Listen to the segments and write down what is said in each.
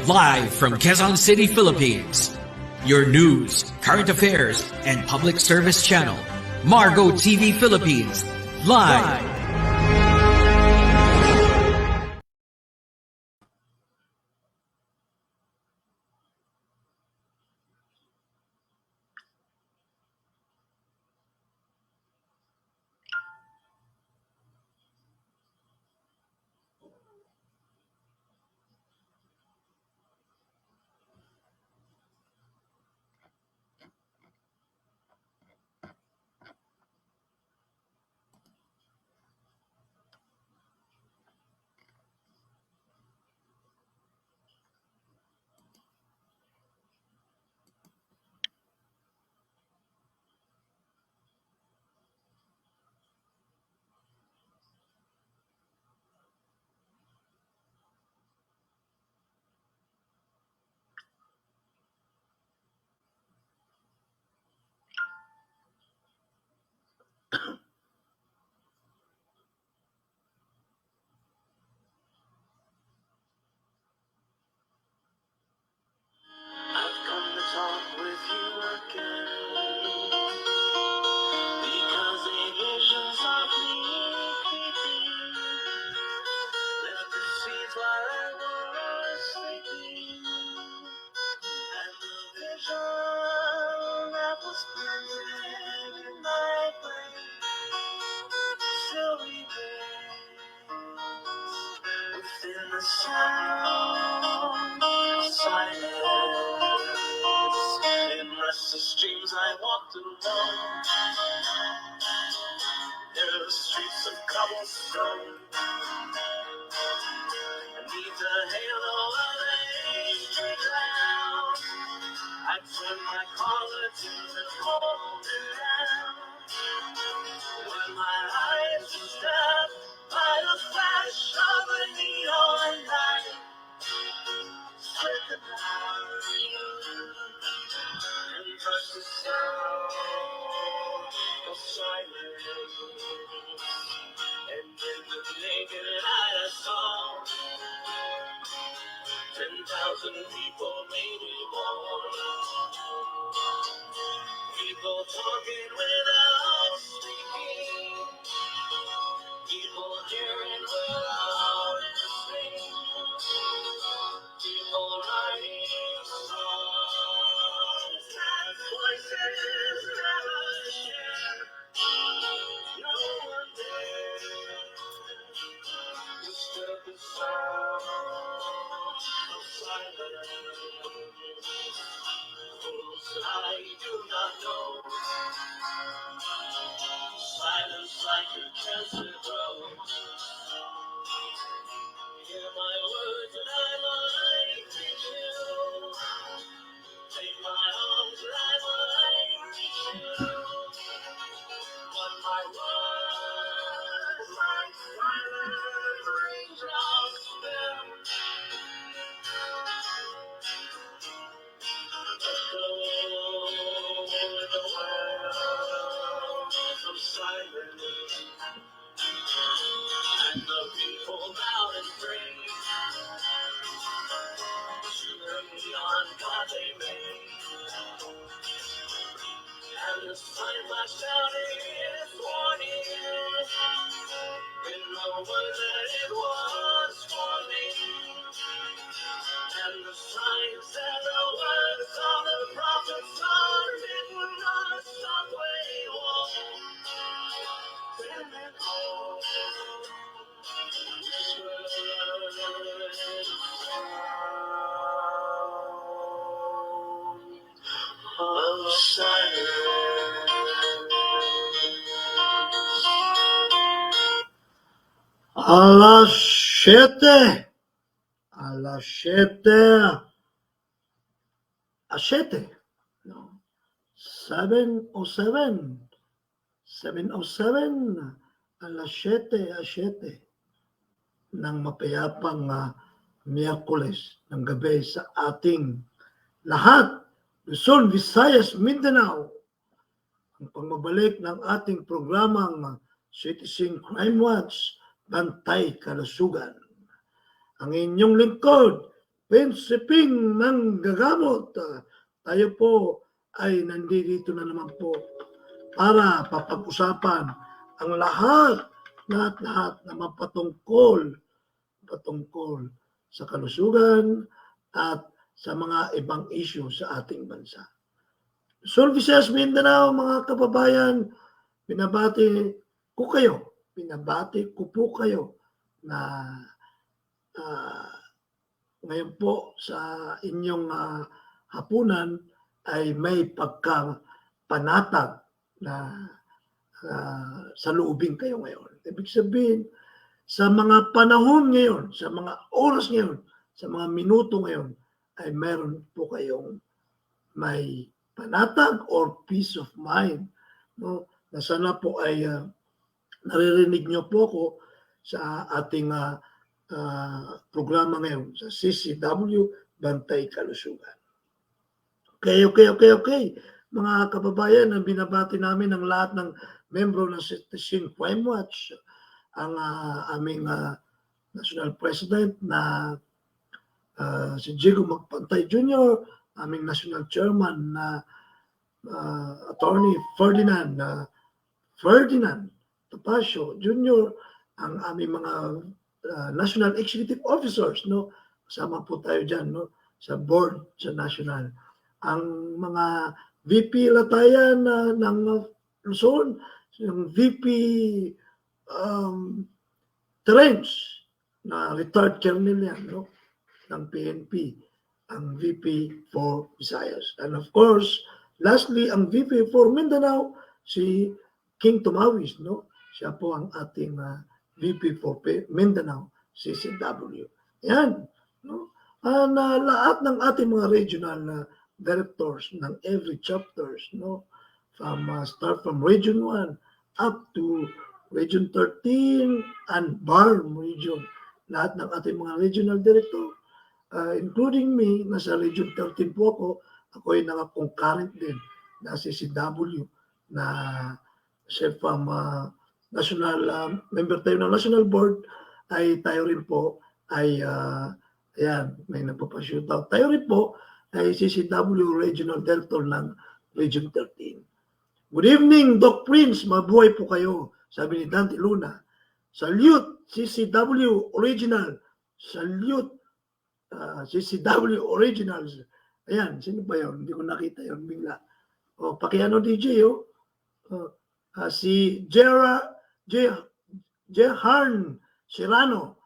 Live from Quezon City, Philippines. Your news, current affairs, and public service channel, Margo TV Philippines. Live. Alas 7. Alas 7. A 7. No. 7:07. 7:07. Alas 7. A 7. Ng mapayapang Miyerkules ng gabi sa ating lahat. Luzon, Visayas, Mindanao. Ang pagmabalik ng ating programang Citizen Crime Watch, Bantay Kalusugan. Ang inyong lingkod, prinsiping ng gagamot. Tayo po ay nandito na naman po para papag-usapan ang lahat na mapatungkol sa kalusugan at sa mga ibang issue sa ating bansa. Luzon, Visayas, Mindanao, mga kababayan, binabati ko po kayo na ngayon po sa inyong hapunan ay may pagkapanatag na sa loobin kayo ngayon. Ibig sabihin, sa mga panahon ngayon, sa mga oras ngayon, sa mga minuto ngayon, ay meron po kayong may panatag or peace of mind. No? Na sana po ay naririnig nyo po ako sa ating programa ngayon sa CCW Bantay Kalusugan. Okay. Mga kababayan, ang binabati namin ng lahat ng membro ng Citizen Crime Watch, ang aming National President na si Jigo Magpantay Jr., aming National Chairman na Attorney Ferdinand Topacio Jr., ang aming mga National Executive Officers, no? Kasama po tayo dyan, no? Sa board, sa national. Ang mga VP Latayan ng Luzon, yung VP Terence na retired colonel yan, no? Ng PNP, ang VP for Visayas. And of course, lastly, ang VP for Mindanao, si King Tumawis, no? Siya po ang ating VP for Mindanao, CCW. Yan, no? Lahat ng ating mga regional directors ng every chapters, no? Start from Region 1 up to Region 13 and BARM region. Lahat ng ating mga regional director, including me, nasa Region 13 po ako. Ako ay naka-concurrent din na CCW na chef national member tayo ng national board, ay tayo rin po ay ayan, may nagpapa-shootout. Tayo rin po ay CCW Regional Director ng Region 13. Good evening, Doc Prince. Mabuhay po kayo. Sabi ni Dante Luna. Salute, CCW Original. Salute, CCW Originals. Ayan, sino ba yun? Hindi ko nakita yun bigla. O, pakiano DJ, si Jehan Serrano.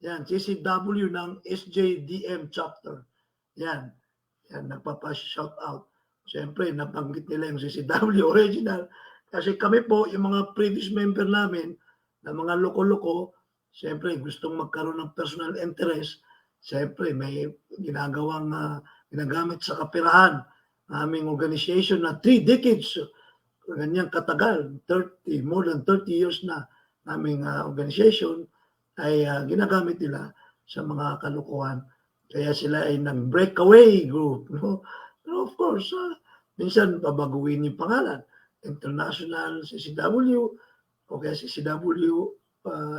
Yan, CCW ng SJDM chapter. Yan, nagpapa-shout out. Siyempre, nabanggit nila yung CCW original. Kasi kami po, yung mga previous member namin, na mga loko-loko, siyempre, gustong magkaroon ng personal interest. Siyempre, may ginagamit sa kapirahan aming organization na 3 decades. Ganyang katagal, more than 30 years na aming organization, ay ginagamit nila sa mga kalukuhan. Kaya sila ay nag-breakaway group. No? Pero of course, minsan babaguhin yung pangalan. International CCW, o kaya CCW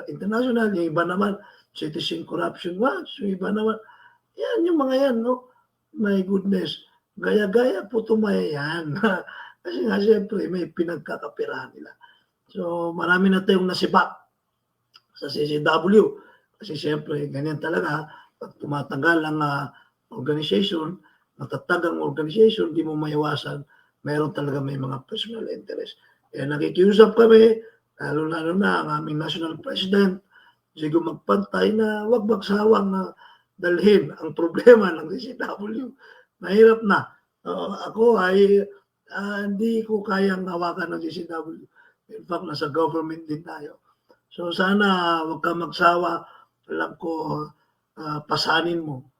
International, yung iba naman, Citizen Corruption Watch, yung iba naman, yan, yung mga yan, no? My goodness, gaya-gaya po tumaya yan. Kasi nga, siyempre, may pinagkakapirahan nila. So, marami na tayong nasibak sa CCW. Kasi siyempre, ganyan talaga, pag tumatagal ang organization, matatag ang organization, di mo maiwasan, mayroon talaga may mga personal interest. Kaya nakikiusap kami, lalo na ang aming National President, Jigo Magpantay, na huwag magsawang dalhin ang problema ng CCW. Mahirap na. Ako ay hindi ko kayang hawakan ng CCW. In fact, nasa government din tayo. So sana huwag ka magsawa. Alam ko, pasanin mo.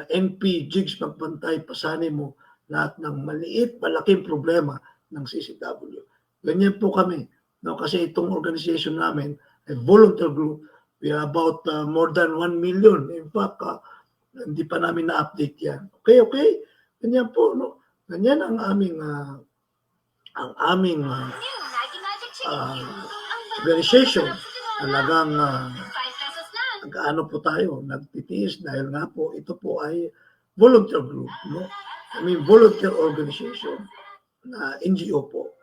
NP, Jigs Magpantay, pasanin mo lahat ng maliit, malaking problema ng CCW. Ganyan po kami. No? Kasi itong organization namin, a volunteer group, we are about more than 1 million. In fact, hindi pa namin na-update yan. Okay? Ganyan po. No? Ganyan ang aming organization. Talagang Nag-ano po tayo, nagtitiis dahil nga po ito po ay volunteer group, no? I mean volunteer organization na NGO po.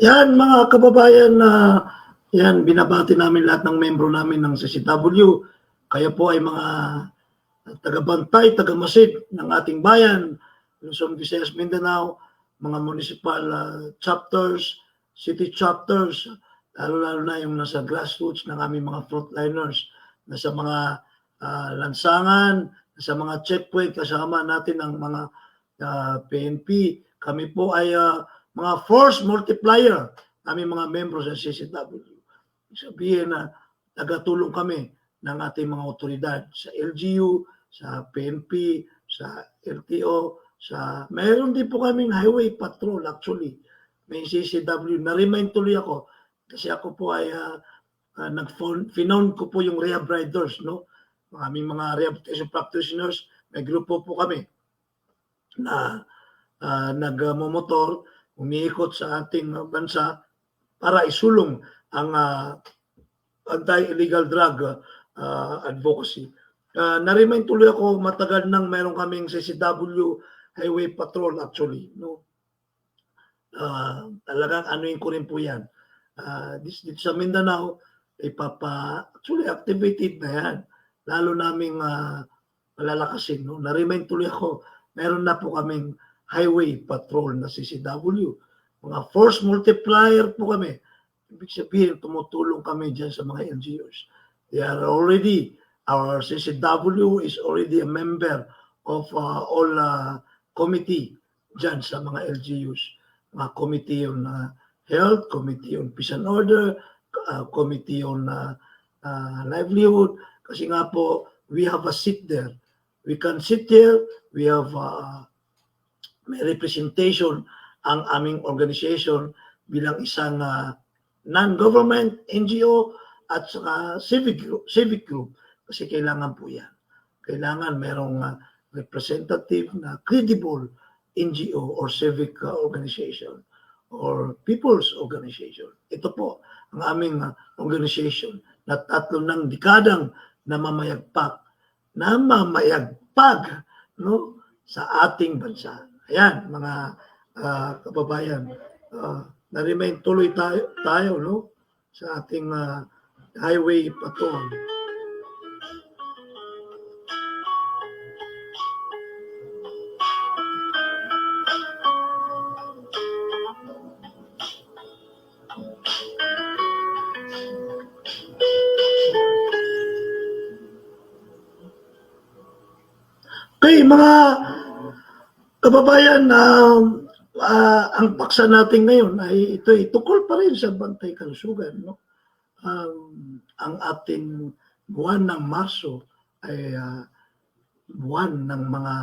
Yan mga kababayan na yan binabati namin lahat ng membro namin ng CCW. Kayo po ay mga tagabantay, tagamasid ng ating bayan, Luzon, Visayas, Mindanao, mga municipal chapters, city chapters, lalo-lalo na yung nasa grassroots ng aming mga frontliners, nasa mga lansangan, nasa mga checkpoint, kasama natin ang mga PNP. Kami po ay mga force multiplier, aming mga membro sa CCW. Sabihin na tagatulong kami ng ating mga otoridad sa LGU, sa PNP, sa LTO, mayroon din po kaming highway patrol actually. May CCW, na-remind tuloy ako kasi ako po ay nag-finound ko po yung rehab riders, no? Aming mga rehabilitation practitioners, may grupo po kami na nagmomotor, umiikot sa ating bansa para isulong ang anti-illegal drug advocacy. Na-remind tuloy ako, matagal nang meron kaming CCW highway patrol actually, no? Talagang anuin ko rin po yan. Dito sa Mindanao, actually activated na yan. Lalo naming malalakasin, no? Na-remind tuloy ako, meron na po kaming highway patrol na CCW. Mga force multiplier po kami. Ibig sabihin, tumutulong kami dyan sa mga LGUs. Our CCW is already a member of all committee dyan sa mga LGUs. Mga committee on health, committee on peace and order, committee on livelihood. Kasi nga po, we have a seat there. We can sit here, we have may representation ang aming organization bilang isang non-government NGO at saka civic group kasi kailangan po yan. Kailangan merong representative na credible NGO or civic organization or people's organization. Ito po ang aming organization na 3 dekadang namamayagpag, no, sa ating bansa. Ayan, mga kababayan, na-remind tuloy tayo no, sa ating highway patrol. Okay, mga kababayan, ang paksa natin ngayon ay ito'y tukol pa rin sa bantay kalusugan, no? Ang ating buwan ng Marso ay buwan ng mga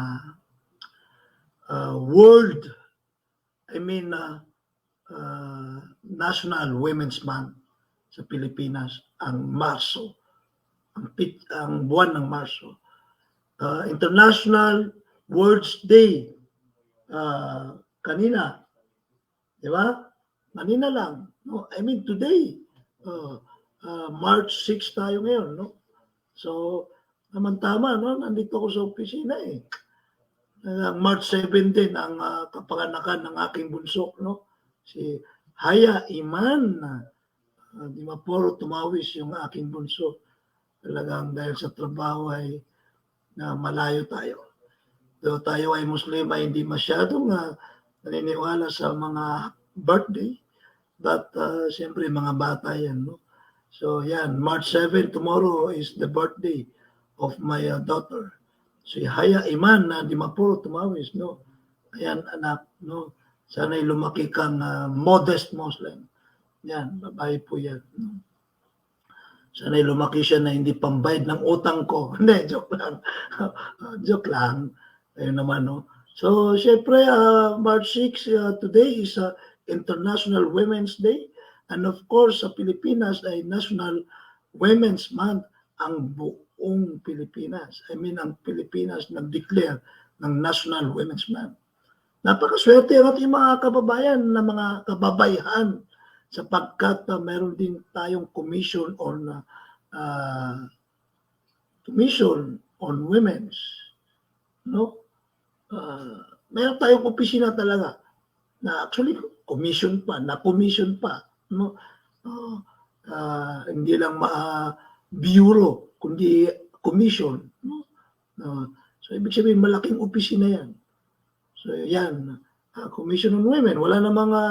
National Women's Month sa Pilipinas, ang Marso, ang buwan ng Marso. International World's Day kanina, di ba? Kanina lang, no? I mean today, March 6 tayo ngayon, no? So, tama, no? Nandito ako sa opisina eh. March 17 ang kapanganakan ng aking bunso, no? Si Haya Iman, di mapuro tumawis yung aking bunso. Talagang dahil sa trabaho ay na malayo tayo. So, tayo ay Muslim ay hindi masyadong naniniwala sa mga birthday. But siyempre mga bata yan, no? So yan, March 7, tomorrow is the birthday of my daughter. Si Haya Iman na di Mapuro tumawis, no? Ayan, anak, no? Sana'y lumaki kang modest Muslim. Yan, babae po yan. No? Sana'y lumaki siya na hindi pambayad ng utang ko. Hindi, joke lang. Joke lang. Ayun naman, no? So, syempre, March 6, today is International Women's Day. And of course, sa Pilipinas ay National Women's Month ang buong Pilipinas. I mean, ang Pilipinas nag-declare ng National Women's Month. Napakaswerte ang ating mga kababayan na mga kababayhan sapagkat meron din tayong commission on women's, no? Meron tayong opisina talaga na actually commission pa, no? Hindi lang bureau, kundi commission, no? So ibig sabihin malaking opisina yan. So yan, commission on women, wala na mga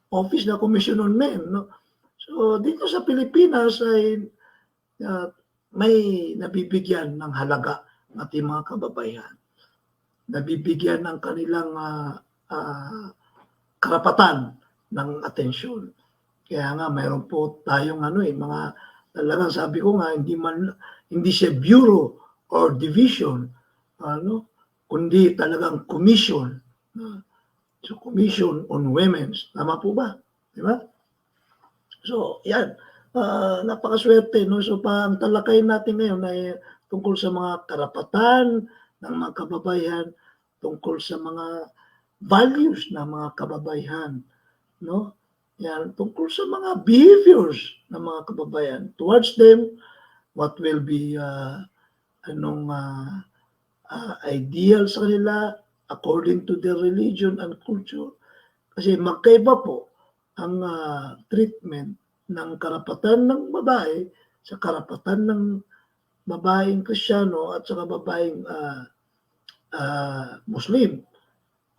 office na commission on men, no? So dito sa Pilipinas ay may nabibigyan ng halaga ng ating mga kababayan. Nabibigyan ng kanilang karapatan ng atensyon. Kaya nga mayroon po tayong mga talagang sabi ko nga hindi siya bureau or division, kundi talagang commission. So commission on women's, tama po ba? Di ba? So yan, napakaswerte, no? So ang talakayin natin ngayon ay tungkol sa mga karapatan ng mga kababayan, tungkol sa mga values ng mga kababayan, no? Yan, tungkol sa mga behaviors ng mga kababayan towards them, what will be ideal sa kanila according to their religion and culture. Kasi magkaiba po ang treatment ng karapatan ng babae sa karapatan ng babaeng Kristiyano at sa babaeng Muslim.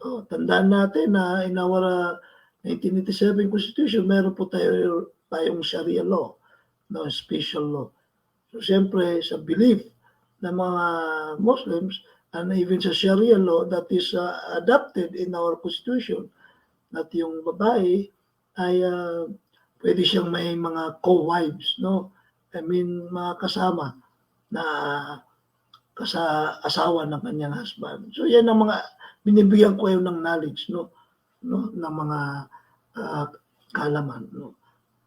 Tandaan natin na in our 1987 Constitution, meron po tayong Sharia law, no, special law. So siyempre sa belief ng mga Muslims and even sa Sharia law that is adopted in our Constitution, at yung babae ay pwede siyang may mga co-wives, no? I mean, mga kasama na asawa ng kanyang husband. So yan ang mga binibigyan ko kayo ng knowledge, no, ng mga kaalaman, no.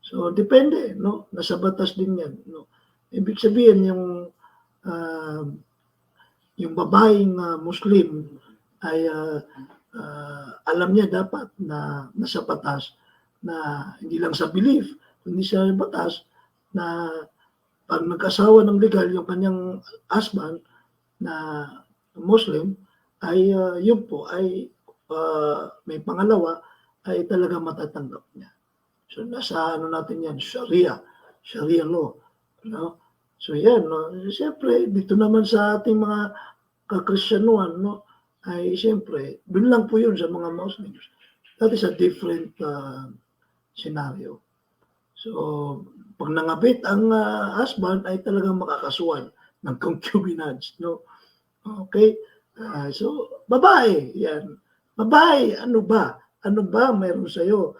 So depende, no, nasa batas din yan, no. Ibig sabihin yung babaeng Muslim ay alam niya dapat na nasa batas na hindi lang sa belief, kundi sa batas na pag nag-asawa ng legal yung kanyang husband na Muslim ay yun po ay may pangalawa ay talaga matatanggap niya. So nasa natin yan, Sharia law, no? So yan, no? Siyempre dito naman sa ating mga kakristyanuhan, no, ay siyempre dun lang po yun sa mga Muslims. That is a different scenario. So pag nangabit ang husband ay talagang makakasuhan ng concubinage, no? Okay? So babae, yan. Babae, ano ba? Ano ba mayroon sa iyo,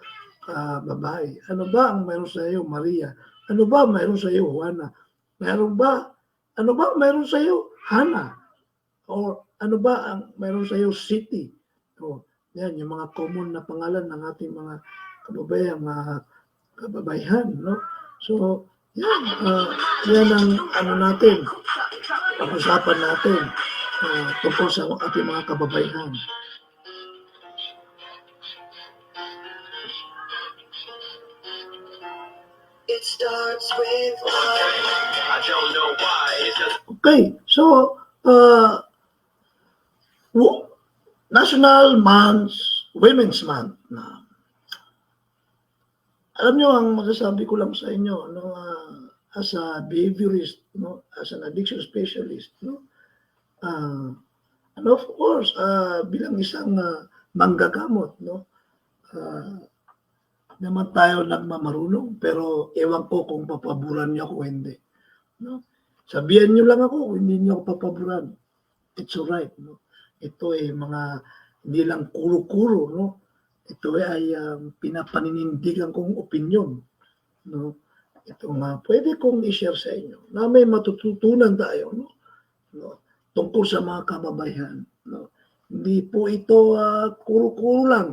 babae? Ano ba ang mayroon sa iyo, Maria? Ano ba mayroon sa iyo, Juana? Ano ba mayroon sa iyo, Hannah? O ano ba ang mayroon sa iyo, City? O, yan, yung mga common na pangalan ng ating mga kababayan, no? So, yan, yan ang natin, pag-usapan natin tungkol sa ating mga kababayan. It starts with I don't know why. Okay, so National Women's Month na. Alam niyo ang masasabi ko lang sa inyo, no, as a behaviorist, no, as an addiction specialist, no, and of course bilang isang manggagamot, no, naman tayo nagmamarunong, pero ewan ko kung papaboran niyo ako o hindi. No? Sabihan niyo lang ako kung hindi niyo ako papaboran. It's alright. No? Ito ay mga hindi lang kuro-kuro. No? Ito ay pinapaninindigan kong opinion. No? Ito nga, pwede kong i-share sa inyo na may matututunan tayo. No? No? Tungkol sa mga kababayan. No? Hindi po ito kuro-kuro lang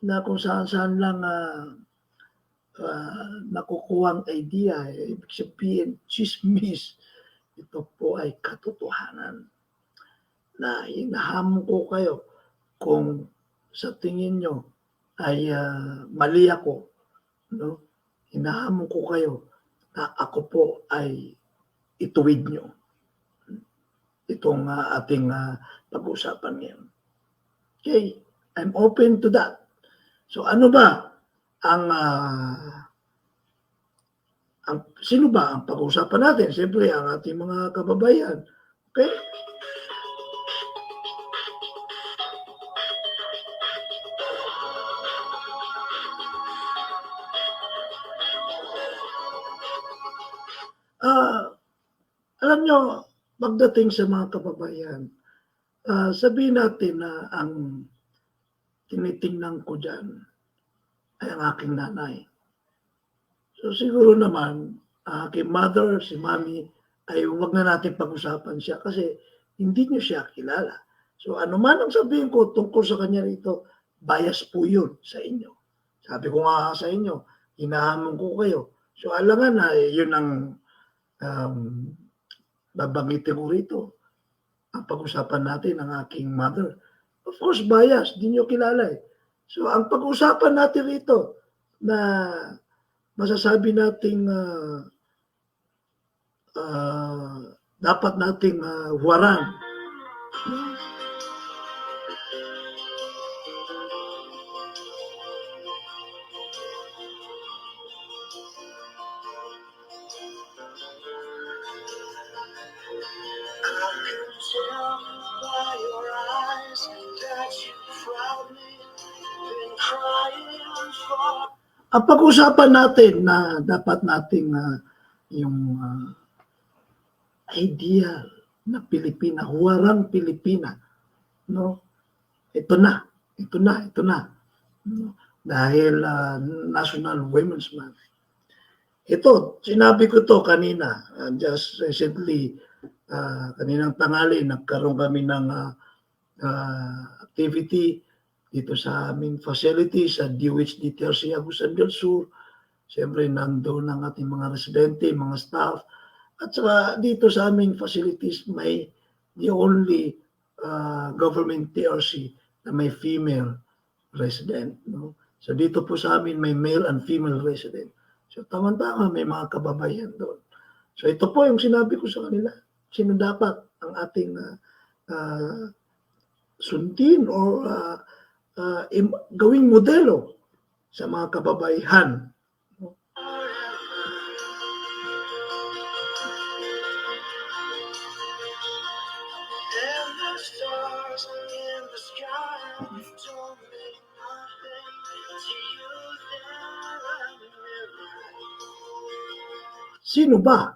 na kung saan-saan lang nakukuha ang idea. Ibig sabihin, chismis. Ito po ay katotohanan na hinahamon ko kayo kung sa tingin nyo ay mali ako. No? Hinahamon ko kayo na ako po ay ituwid nyo. Itong ating pag-uusapan ngayon. Okay, I'm open to that. So ano ba ang sino ba ang pag-uusapan natin? Siyempre ang ating mga kababayan. Okay? Alam nyo, pagdating sa mga kababayan, sabihin natin na ang tinitingnan ko dyan ay ang aking nanay. So siguro naman, aking mother, si mami, ay huwag na natin pag-usapan siya kasi hindi niyo siya kilala. So ano man ang sabihin ko tungkol sa kanya rito, bias po yun sa inyo. Sabi ko nga sa inyo, hinahamon ko kayo. So alangan na yun ang babangitin ko rito. Ang pag-usapan natin ang aking mother. Of course, bias, di nyo kilala eh. So, ang pag-usapan natin rito na masasabi nating dapat nating huwaran. Ang pag-usapan natin na dapat nating yung ideal na Pilipina, huwarang Pilipina, no? Ito na. No? Dahil National Women's Month. Ito, sinabi ko to kanina, just recently, kaninang tanghali, nagkaroon kami ng activity dito sa aming facility sa DOHD TRC Agusan del Sur. Siyempre, nandoon ang ating mga residente, mga staff. At saka dito sa aming facilities, may the only government TRC na may female resident. No? So dito po sa amin, may male and female resident. So tama-tama, may mga kababayan doon. So ito po yung sinabi ko sa kanila. Sino dapat ang ating sundin o gawing modelo sa mga kababayan. Sino ba?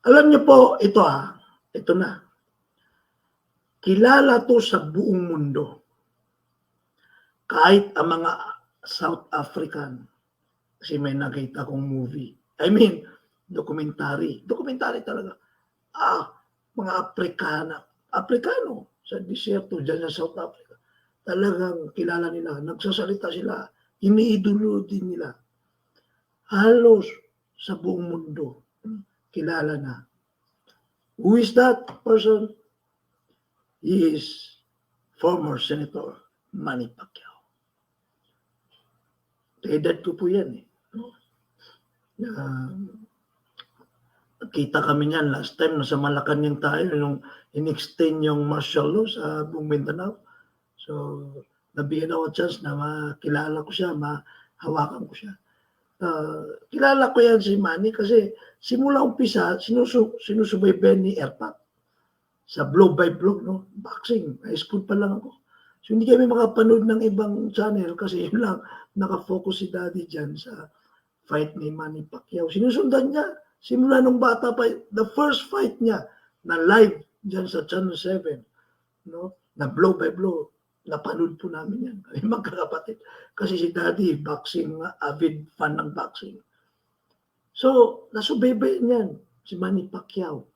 Alam niyo po, ito na. Kilala to sa buong mundo. Kahit ang mga South African, kasi may nakita kong movie. I mean, documentary. Documentary talaga. Mga Afrikano sa disyerto dyan sa South Africa. Talagang kilala nila. Nagsasalita sila. Iniidolo din nila. Halos sa buong mundo, kilala na. Who is that person? He is former Senator Manny Pacquiao. Edad ko po yan eh. Kita kami niyan last time, nasa Malacanang tayo, nung in-extend yung martial law sa buong Mindanao. So, nabigyan ako chance na makilala ko siya, mahawakan ko siya. Kilala ko yan si Manny kasi simula umpisa, sinusubaybayan ni Erpat sa blow by blow, no? Boxing. High school pa lang ako. So hindi kami makapanood ng ibang channel kasi yun lang, nakafocus si Daddy dyan sa fight ni Manny Pacquiao. Sinusundan niya, simula nung bata pa, the first fight niya na live dyan sa Channel 7, no? Na blow by blow, napanood po namin yan. Kami magkakapatid. Kasi si Daddy, boxing, avid fan ng boxing. So, nasubaybayan yan, si Manny Pacquiao.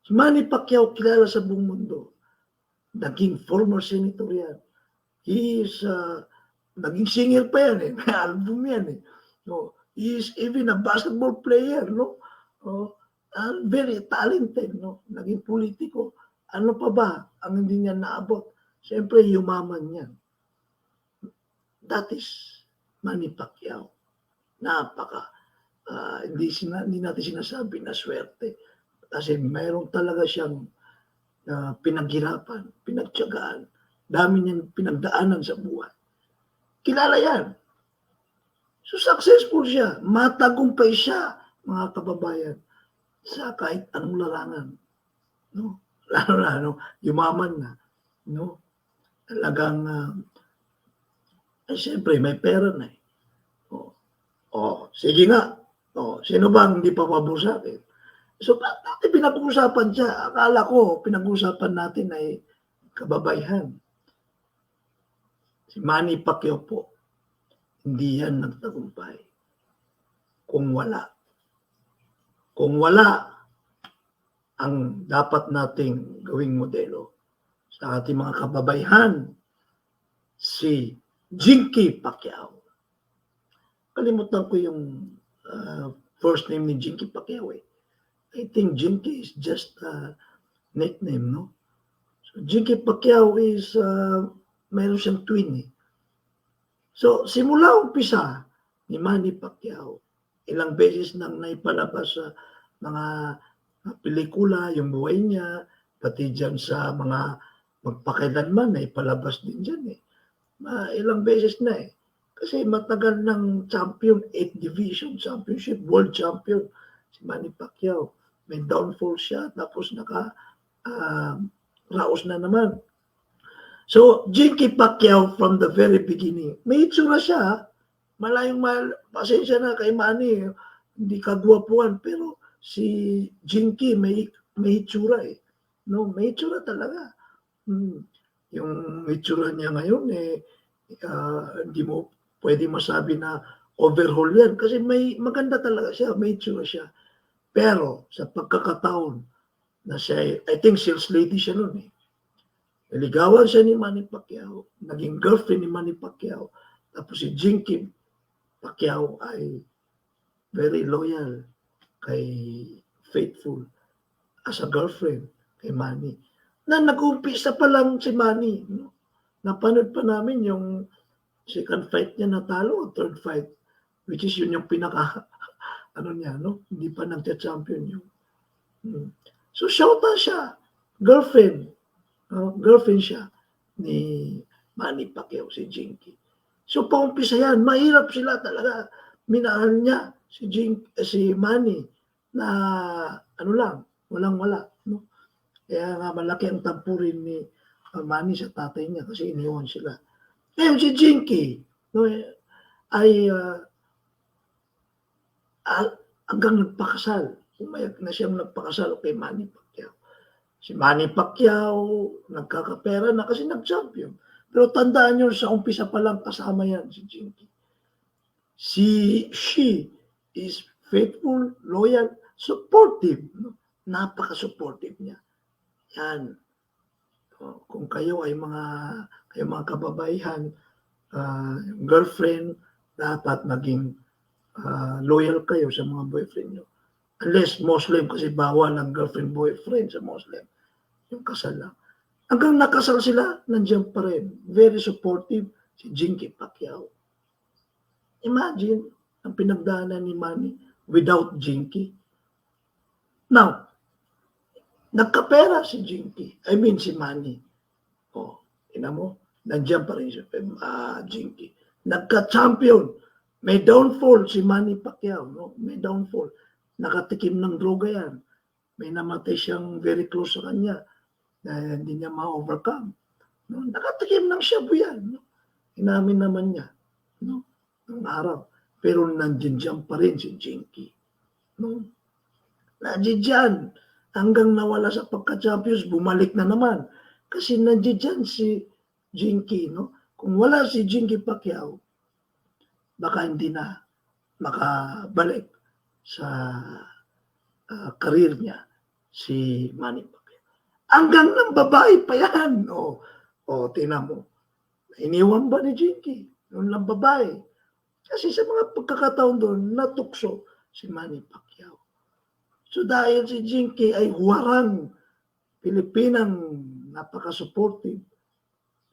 Si Manny Pacquiao, kilala sa buong mundo. Naging former senator yan. He is, naging singer pa yan eh. May album yan eh. No, he is even a basketball player, no? Very talented, no? Naging politiko. Ano pa ba ang hindi niya naabot? Siyempre, yumaman yan. That is Manny Pacquiao. Napaka, hindi natin sinasabi na swerte. Kasi mayroon talaga siyang pinaghirapan, pinagtiyagaan. Dami niyang pinagdaanan sa buhay. Kilala yan. So successful siya. Matagumpay siya, mga kababayan, sa kahit anong larangan. No? Lalo na, no? Yumaman na. No? Talagang, siyempre, may pera na eh. Sige nga. Sino bang hindi pa pabor sa akin? So, bakit pinag-uusapan siya? Akala ko, pinag-uusapan natin ay kababayan. Si Manny Pacquiao po, hindi yan nagtagumpay. Kung wala. Kung wala ang dapat nating gawing modelo sa ating mga kababayan, si Jinky Pacquiao. Kalimutan ko yung first name ni Jinky Pacquiao eh. I think Jinky is just a nickname, no? So Jinky Pacquiao is, mayroon siyang twin eh. So simula umpisa ni Manny Pacquiao, ilang beses nang naipalabas sa mga pelikula, yung buhay niya, pati dyan sa mga magpakailanman, naipalabas din dyan eh. Ilang beses na eh. Kasi matagal ng champion, 8th Division Championship, World Champion, si Manny Pacquiao. May downfall siya, tapos raos na naman. So, Jinky Pacquiao from the very beginning, may itsura siya, pasensya na kay Manny, hindi kagwapuan, pero si Jinky may itsura eh. No, may itsura talaga. Yung itsura niya ngayon eh, hindi mo pwede masabi na overhaul yan kasi maganda talaga siya, may itsura siya. Pero sa pagkakataon na siya, I think sales lady siya noon eh. Naligawan siya ni Manny Pacquiao, naging girlfriend ni Manny Pacquiao. Tapos si Jinky Pacquiao ay very loyal, faithful as a girlfriend kay Manny. Na nag-umpisa pa lang si Manny. No? Napanood pa namin yung second fight niya natalo o third fight, which is yun yung pinaka niya, no? Hindi pa nagka-champion yun. So, shota siya. Girlfriend siya ni Manny Pacquiao, si Jinky. So, paumpisa yan. Mahirap sila talaga. Minahal niya si Manny na walang-wala. No? Kaya nga malaki ang tampurin ni Manny sa tatay niya kasi iniwan sila. Ngayon si Jinky, no, ay hanggang nagpakasal. Umayag na siyang nagpakasal kay Manny Pacquiao. Si Manny Pacquiao, nagkakapera na kasi nag-champion. Pero tandaan nyo, sa umpisa pa lang kasama yan si Jinky. She is faithful, loyal, supportive. No? Napaka-supportive niya. Yan. Kung kayo ay mga kababayan, girlfriend, dapat maging loyal kayo sa mga boyfriend nyo. Unless Muslim, kasi bawal ang girlfriend-boyfriend sa Muslim. Yung kasal lang. Hanggang nakasal sila, nandiyan pa rin. Very supportive si Jinky Pacquiao. Imagine ang pinagdaanan ni Manny without Jinky. Now, nagkapera si Jinky. I mean si Manny. Ina mo, nandiyan pa rin si Jinky. Nagka-champion. May downfall si Manny Pacquiao. No? May downfall. Nakatikim ng droga yan. May namatay siyang very close sa kanya na hindi niya ma-overcome. No? Nakatikim ng shabu yan. No? Inamin naman niya. No? Ng araw. Pero nandiyan pa rin si Jinky. No? Nandiyan. Hanggang nawala sa pagka-champions, bumalik na naman. Kasi nandiyan si Jinky. No? Kung wala si Jinky Pacquiao, baka hindi na makabalik sa career niya si Manny Pacquiao. Hanggang ng babae pa yan. Tingnan mo. Iniwan ba ni Jinky? Noon lang babae. Kasi sa mga pagkakataon doon, natukso si Manny Pacquiao. So dahil si Jinky ay huwarang Pilipinang napaka-supportive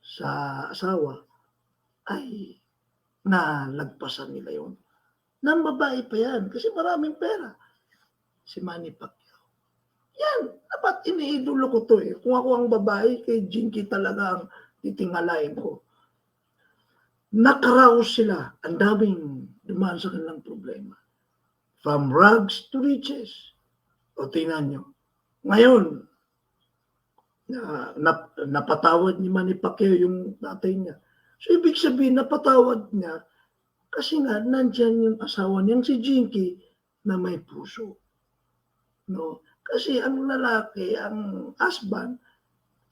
sa asawa, ay nalagpasan nila yun. Nang babae pa yan, kasi maraming pera. Si Manny Pacquiao. Yan, dapat iniidolo ko to eh. Kung ako ang babae, kay Jinky talaga ang titingalain ko. Nakaraos sila. Ang daming dumaan sa kanilang problema. From rags to riches. O tingnan nyo. Ngayon, napatawad ni Manny Pacquiao yung tatay niya. So, ibig sabihin, napatawad niya kasi nga, nandyan yung asawa niyang si Jinky na may puso. No? Kasi ang lalaki, ang husband,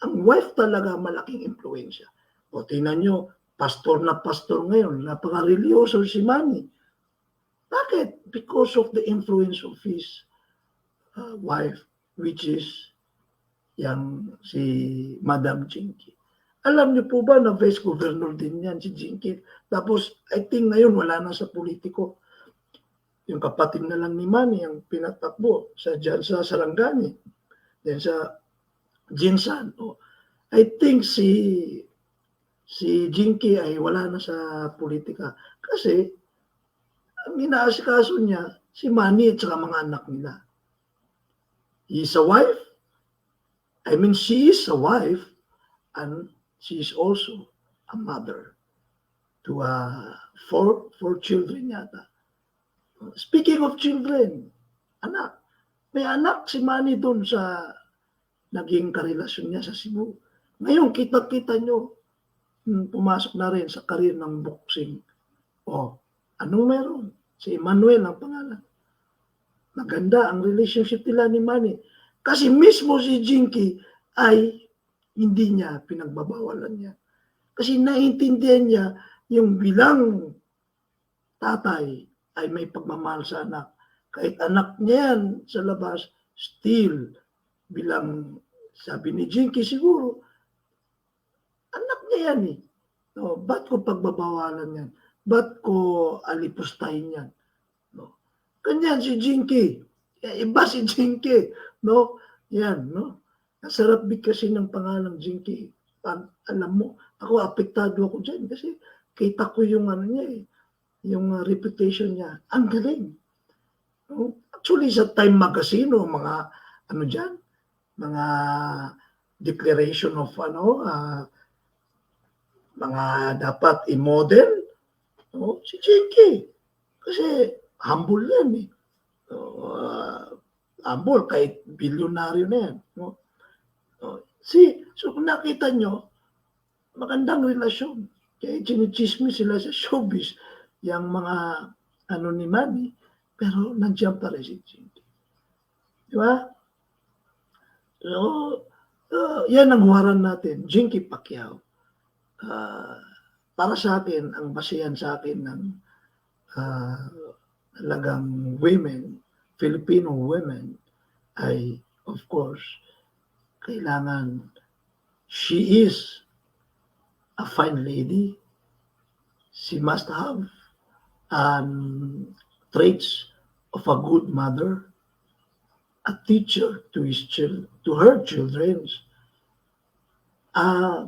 ang wife talaga malaking impluensya. O tingnan nyo, pastor na pastor ngayon, napaka-religyoso si Manny. Bakit? Because of the influence of his wife, which is yang si Madam Jinky. Alam niyo po ba na vice governor din yan si Jinky? Tapos, I think ngayon wala na sa politiko. Yung kapatid na lang ni Manny ang pinatakbo dyan sa Sarangani. Then sa Jinsan. I think si Jinky ay wala na sa politika. Kasi, ang inaasikaso niya, si Manny at saka mga anak nila. He's a wife. I mean, she is a wife and she is also a mother to four children yata. Speaking of children, anak. May anak si Manny doon sa naging karelasyon niya sa Cebu. Ngayon, kita-kita nyo, pumasok na rin sa karir ng boxing. Anong meron? Si Emmanuel ang pangalan. Maganda ang relationship nila ni Manny. Kasi mismo si Jinky ay hindi niya pinagbabawalan niya. Kasi naiintindihan niya yung bilang tatay ay may pagmamahal sa anak. Kahit anak niya yan sa labas, still, bilang sabi ni Jinky siguro, anak niya yan eh. No, ba't ko pagbabawalan yan? Ba't ko alipustahin yan? No. Ganyan si Jinky. Iba si Jinky. No? Yan, no? Nasarap kasi ng pangalang Jinky. Alam mo, ako apektado ako dyan kasi kita ko yung ano niya eh, yung reputation niya. Ang galing. No? Actually, sa Time Magazine, mga ano dyan, mga declaration of mga dapat i-model, no? Si Jinky. Kasi humble yan eh. Humble, kahit bilyonaryo na yan. No? So kung nakita nyo, magandang relasyon. Kaya chinichismis sila sa showbiz, yung mga ano ni Manny, pero nandiyan pa rin si Jinky. Di ba? So, yan ang huwaran natin, Jinky Pacquiao. Para sa akin, ang basihan sa akin ng talagang women, Filipino women, ay, of course, kailangan she is a fine lady. She must have traits of a good mother, a teacher to her children, a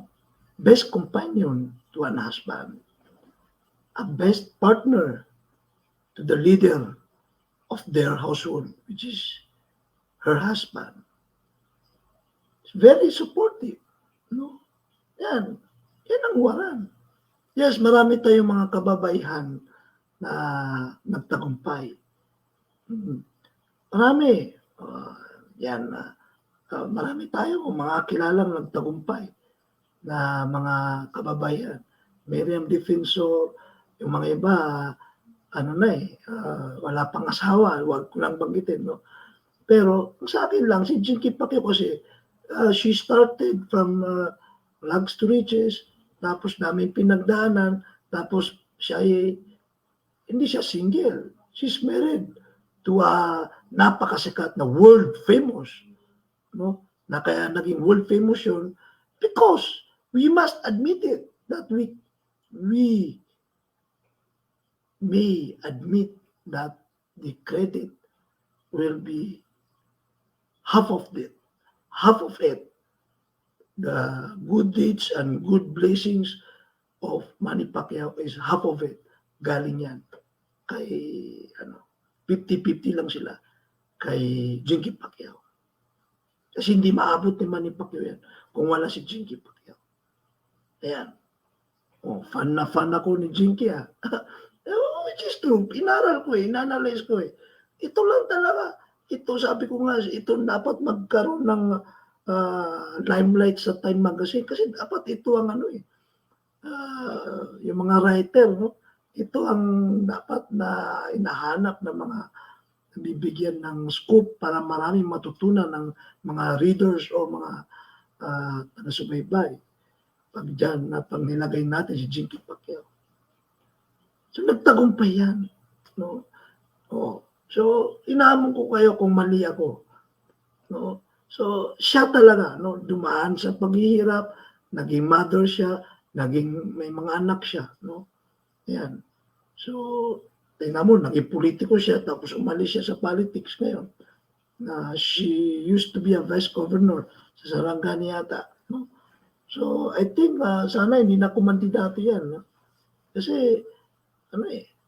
best companion to an husband, a best partner to the leader of their household, which is her husband. It's very supportive. No? Yan ang huwaran. Yes, marami tayong mga kababaihan na nagtagumpay. Marami. Marami tayong mga kilalang nagtagumpay. na mga kababayan. Miriam Defensor, yung mga iba, wala pang asawa, wag ko lang banggitin, no? Pero sa akin lang, si Jinky Pacquiao kasi, she started from rags to riches, tapos namin pinagdaanan, tapos siya ay, hindi siya single. She's married to a napakasikat na world famous, no? Na kaya naging world famous yun because we must admit it that we may admit that the credit will be half of it, the good deeds and good blessings of Manny Pacquiao is half of it. Galing yan kay 50-50 lang sila kay Jinky Pacquiao. Kasi hindi maabot ni Manny Pacquiao yan kung wala si Jinky Pacquiao. Ayan. Fan na fan ako ni Jinky which is true. Inaral ko inanalyze ko Ito lang talaga. Ito, sabi ko nga, ito dapat magkaroon ng limelight sa Time Magazine kasi dapat ito ang yung mga writer, no? Ito ang dapat na hinahanap ng mga bibigyan ng scoop para maraming matutunan ng mga readers o mga taga-subaybay. Pag dyan na pag nilagay natin si Jinky Pacquiao. So nagtagumpay yan. No? So inaamon ko kayo kung mali ako. No? So siya talaga dumaan sa paghihirap, naging mother siya, naging may mga anak siya. No? Yan. So tingnan mo, naging politiko siya tapos umalis siya sa politics ngayon. She used to be a vice governor sa Sarangani yata. No? So I think sana hindi na kumandidato yan. No? Kasi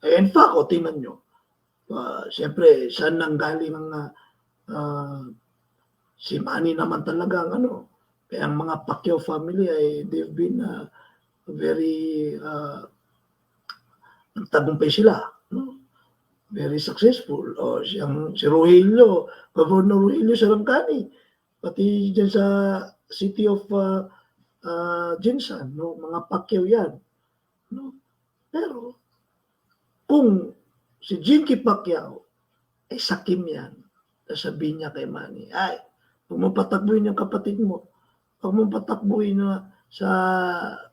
in fact, tingnan nyo. Siyempre, saan nanggaling ang si Manny naman talaga kaya ang mga Pacquiao family they've been very nagtagumpay sila, no? Very successful. Si Rogelio, Governor Rogelio Sarangani, pati dyan sa city of Jinsan, no? Mga Pacquiao yan, no? Pero kung si Jinky Pacquiao ay sakim yan, sasabihin niya kay Manny, huwag mo patakbuhin yung kapatid mo, huwag mo patakbuhin na sa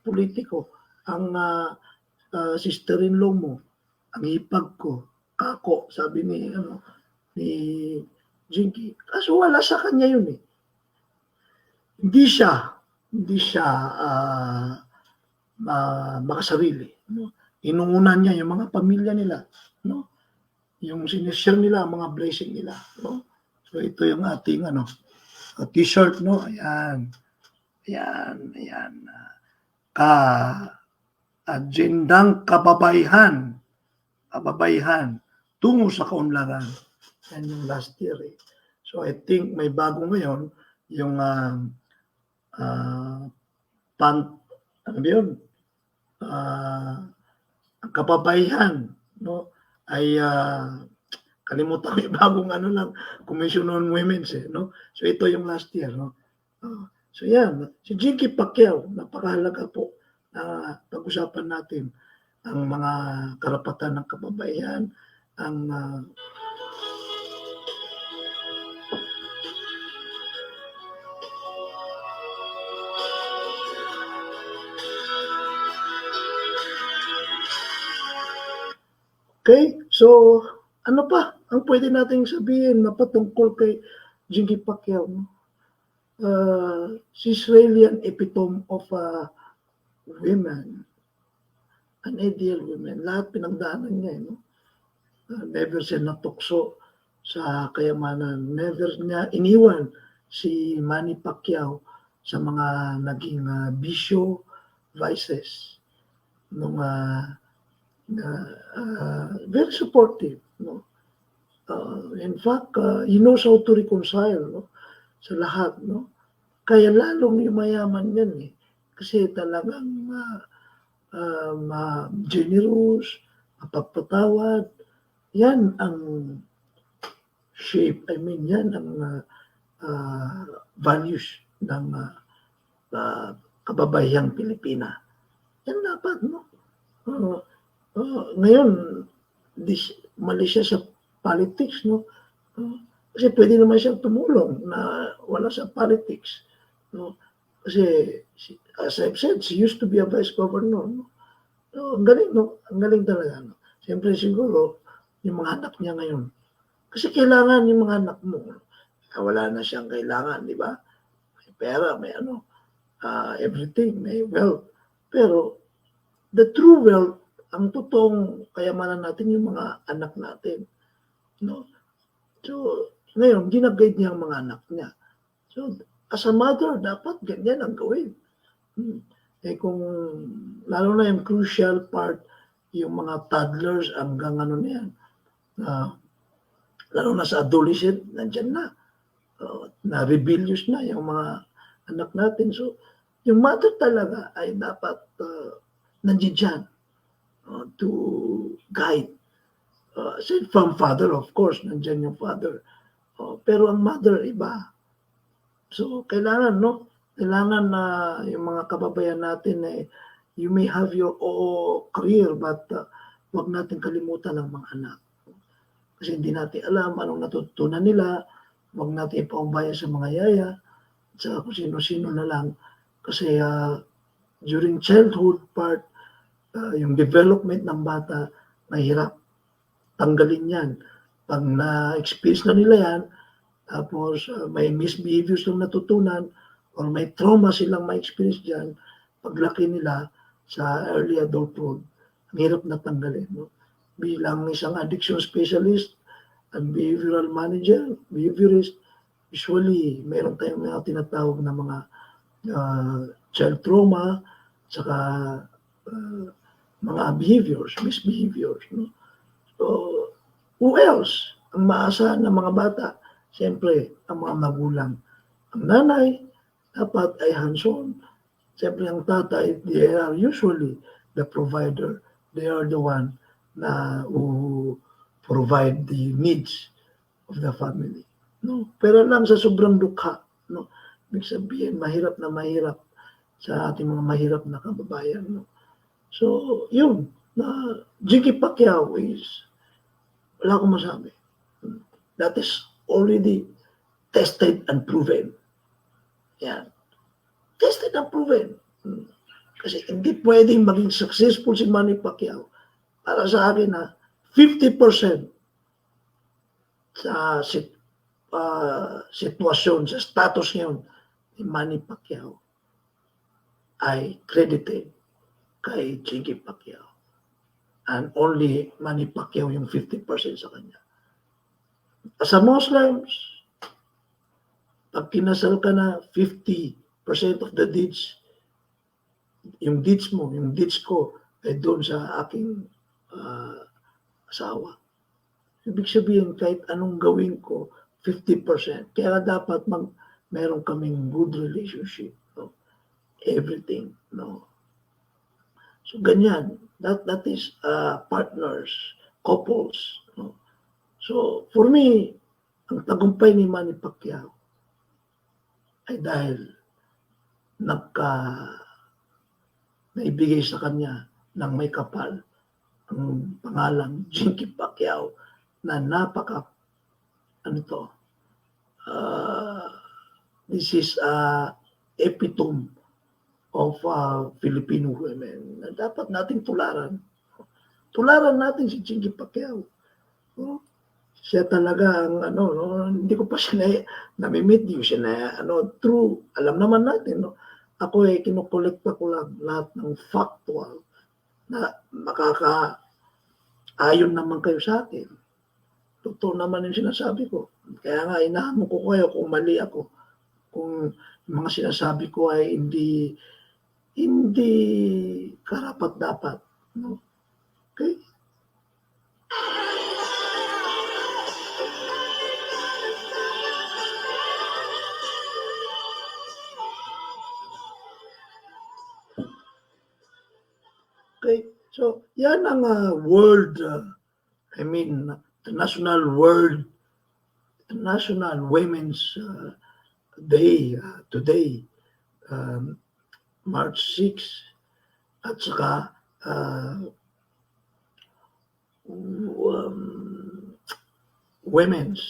politiko ang sister-in-law mo, ang ipag ko, kako, sabi ni Jinky. Kaso wala sa kanya yun Hindi siya makasarili. No? Inuunan niya yung mga pamilya nila, no? Yung sinishare nila, mga blessing nila, no? So ito yung ating t-shirt, no? Ayan. Agendang kababayhan tungo sa kaunlaran. Yan yung last year So I think may bago ngayon yung kababayhan, no? Ay kalimutan ko yung bagong Commission on Women's no? So ito yung last year, no? So yan, si Jinky Pacquiao, napakahalaga po na pag-usapan natin ang mga karapatan ng kababayan, ang Okay, so ano pa ang pwede nating sabihin na patungkol kay Jinky Pacquiao? She's really an epitome of women, an ideal woman. Lahat pinagdaanan niya, never siya natukso sa kayamanan. Never niya iniwan si Manny Pacquiao sa mga naging bisyo, vices. Very supportive, no? In fact, he knows how to reconcile, no? Sa lahat, no? Kaya lalong yumayaman yan kasi talagang generous, mapagpatawad. Yan ang shape, yan ang values ng kababayang Pilipina. Yan dapat, no? Ngayon, mali siya sa politics, no? Kasi pwede naman siyang tumulong na wala sa politics, no? Kasi, as I've said, she used to be a vice governor, no? So, ang galing, no? Ang galing talaga, no? Siyempre siguro, yung mga anak niya ngayon. Kasi kailangan yung mga anak mo. Wala na siyang kailangan, di ba? May pera, may ano, everything, may wealth. Pero, the true wealth, ang totoong kayamanan natin yung mga anak natin. No? So, ngayon, ginaguide niya ang mga anak niya. So, as a mother, dapat ganyan ang gawin. Kung, lalo na yung crucial part, yung mga toddlers hanggang ano na yan, lalo na sa adolescent, nandyan na. Na rebellious na yung mga anak natin. So, yung mother talaga ay dapat nandiyan dyan to guide. Aside from father, of course, nandiyan yung father. Pero ang mother, iba. So, kailangan, no? Kailangan na yung mga kababayan natin, you may have your career, but wag natin kalimutan ang mga anak. Kasi hindi natin alam anong natutunan nila. Wag natin ipaubaya sa mga yaya, sa kung sino-sino na lang. Kasi during childhood part, yung development ng bata, mahirap tanggalin yan. Pag na-experience na nila yan, tapos may misbehaviors na natutunan, or may trauma silang ma-experience dyan, paglaki nila sa early adulthood, ang hirap na tanggalin. No? Bilang isang addiction specialist and behavioral manager, behaviorist, usually mayroon tayong mga tinatawag na mga child trauma, saka mga behaviors, misbehaviors. No? So, who else? Ang maasahan ng mga bata, siyempre, ang mga magulang. Ang nanay, dapat ay hands-on. Siyempre, ang tatay, they are usually the provider. They are the one na who provide the needs of the family. No? Pero lang sa sobrang dukha, no? Ibig sabihin, mahirap na mahirap sa ating mga mahirap na kababayan. No? So, yun, na Jiggy Pacquiao is, wala akong masabi. That is already tested and proven. Yan. Tested and proven. Kasi hindi pwedeng maging successful si Manny Pacquiao. Para sa akin na 50% sa sitwasyon, sa status ngayon ni Manny Pacquiao ay credited kay Jiggy Pacquiao. And only Manny Pacquiao yung 50% sa kanya. As a Muslims, pag kinasal ka na 50% of the deeds, yung deeds mo, yung deeds ko, ay doon sa aking asawa. Ibig sabihin, kahit anong gawin ko, 50%. Kaya dapat meron kaming good relationship. No? Everything. No? So, ganyan. That is partners, couples. No? So, for me, ang tagumpay ni Manny Pacquiao ay dahil naibigay sa kanya ng may kapal ang pangalang Jiggy Pacquiao na this is epitome of Filipino women na dapat nating tularan. Tularan natin si Jiggy Pacquiao. Siya talaga ang hindi ko pa siya nami-meet, hindi ko siya true. Alam naman natin, no? Ako kinukolekta ko lang lahat ng factual na makaka-ayon naman kayo sa akin. Totoo naman yung sinasabi ko. Kaya nga, inahamon ko kayo kung mali ako. Kung yung mga sinasabi ko ay hindi karapat-dapat. No? Okay? Okay, so yan ang world, International Women's Day today. March 6 at saka Women's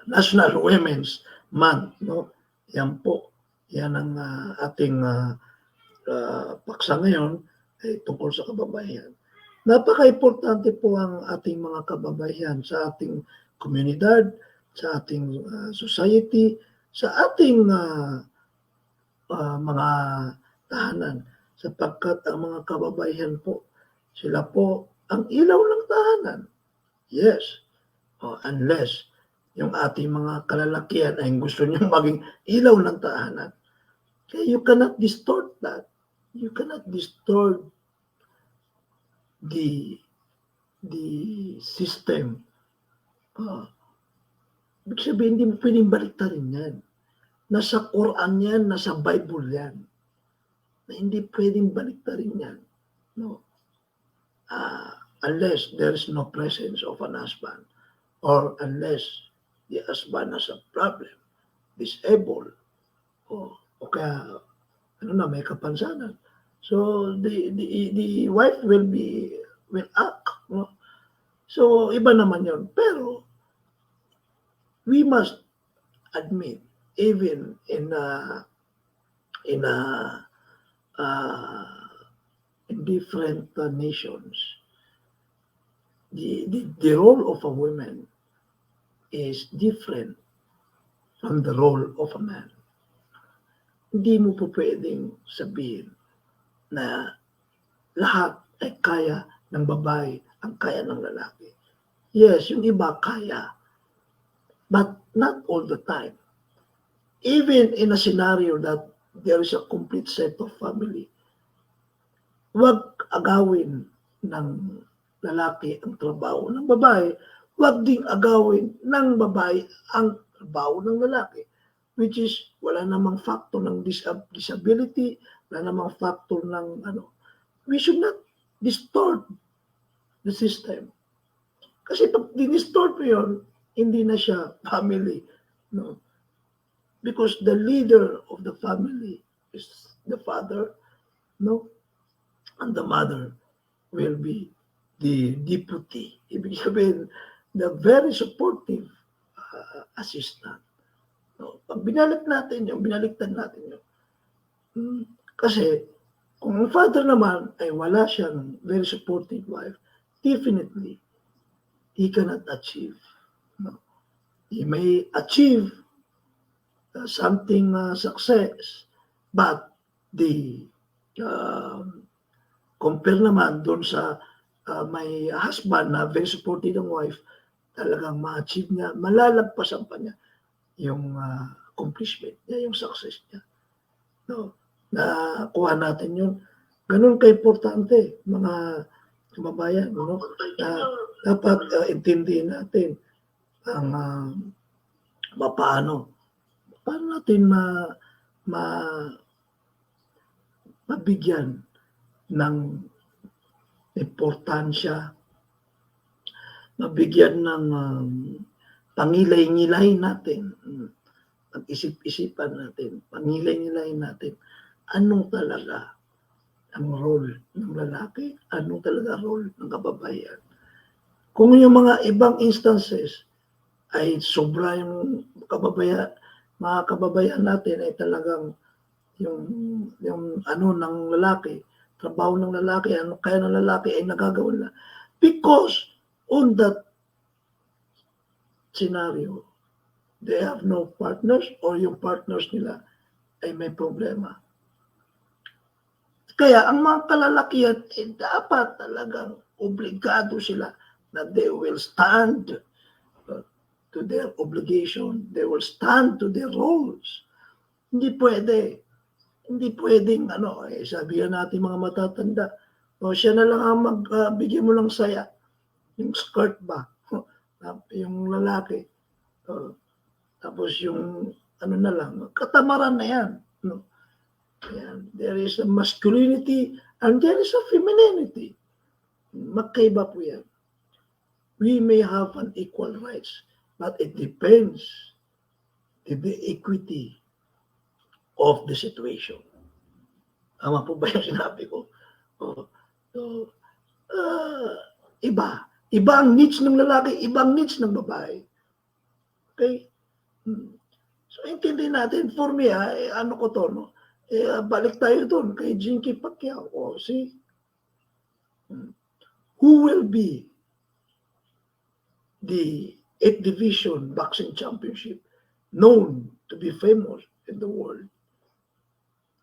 National Women's Month, no? Yan po. Yan ang ating paksa ngayon ay tungkol sa kababaihan. Napaka-importante po ang ating mga kababaihan sa ating komunidad, sa ating society, sa ating mga tahanan. Sapagkat ang mga kababaihan po, sila po ang ilaw ng tahanan. Yes. Unless yung ating mga kalalakihan ay gusto niyong maging ilaw ng tahanan. Kaya you cannot distort that. You cannot distort the system. Ibig sabihin, hindi mo pwedeng baliktarin yan. Nasa Quran yan, nasa Bible yan. Na hindi pwedeng baliktarin yan. No. Unless there is no presence of an husband or unless the husband has a problem, disabled, o kaya may kapansanan. So the wife will act, no? So iba naman 'yon. Pero we must admit, even in different nations, the role of a woman is different from the role of a man. Hindi mo po pwedeng sabihin na lahat ay kaya ng babae ang kaya ng lalaki. Yes, yung iba kaya, but not all the time. Even in a scenario that there is a complete set of family, huwag agawin ng lalaki ang trabaho ng babae, huwag ding agawin ng babae ang trabaho ng lalaki, which is wala namang factor ng disability, wala namang factor ng we should not distort the system. Kasi pag dinistort mo yun, hindi na siya family, no? Because the leader of the family is the father, no? And the mother will be the deputy. Ibig sabihin, the very supportive assistant. No? Pag binaliktad natin yun. Kasi, kung ang father naman ay wala siyang very supportive wife, definitely, he cannot achieve. No? He may achieve something success, but the compare naman doon sa may husband na very supportive ng wife, talagang ma-achieve niya, malalagpasan pa niya yung accomplishment niya, yung success niya. No? Nakuha natin yun. Ganun ka-importante, mga kababayan. No? Dapat intindihin natin ang paano natin mabigyan ng importansya, mabigyan ng pangilay-ngilay natin, pag-isip-isipan natin, pangilay-ngilay natin, anong talaga ang role ng lalaki, anong talaga role ng kababaihan. Kung yung mga ibang instances ay sobra yung mga kababayan natin ay talagang yung ng lalaki, trabaho ng lalaki, kaya ng lalaki ay nagagawa na. Because on that scenario, they have no partners or yung partners nila ay may problema. Kaya ang mga kalalakihan ay dapat talagang obligado sila na they will stand to their obligation, they will stand to their roles. Hindi pwedeng sabihan natin mga matatanda, siya na lang ang magbigyan mo ng saya, yung skirt ba, yung lalaki, tapos yung na lang, katamaran na yan. No? Yan. There is a masculinity and there is a femininity. Magkaiba po yan. We may have an equal rights, but it depends. The equity of the situation. Tama po ba yung sinabi ko? Oh, so, iba. Iba ang needs ng lalaki, ibang needs ng babae. Okay? So, intindihin natin, for me, ano ko to, no? Balik tayo doon kay Jinky Pacquiao. See? Who will be the 8th Division Boxing Championship known to be famous in the world?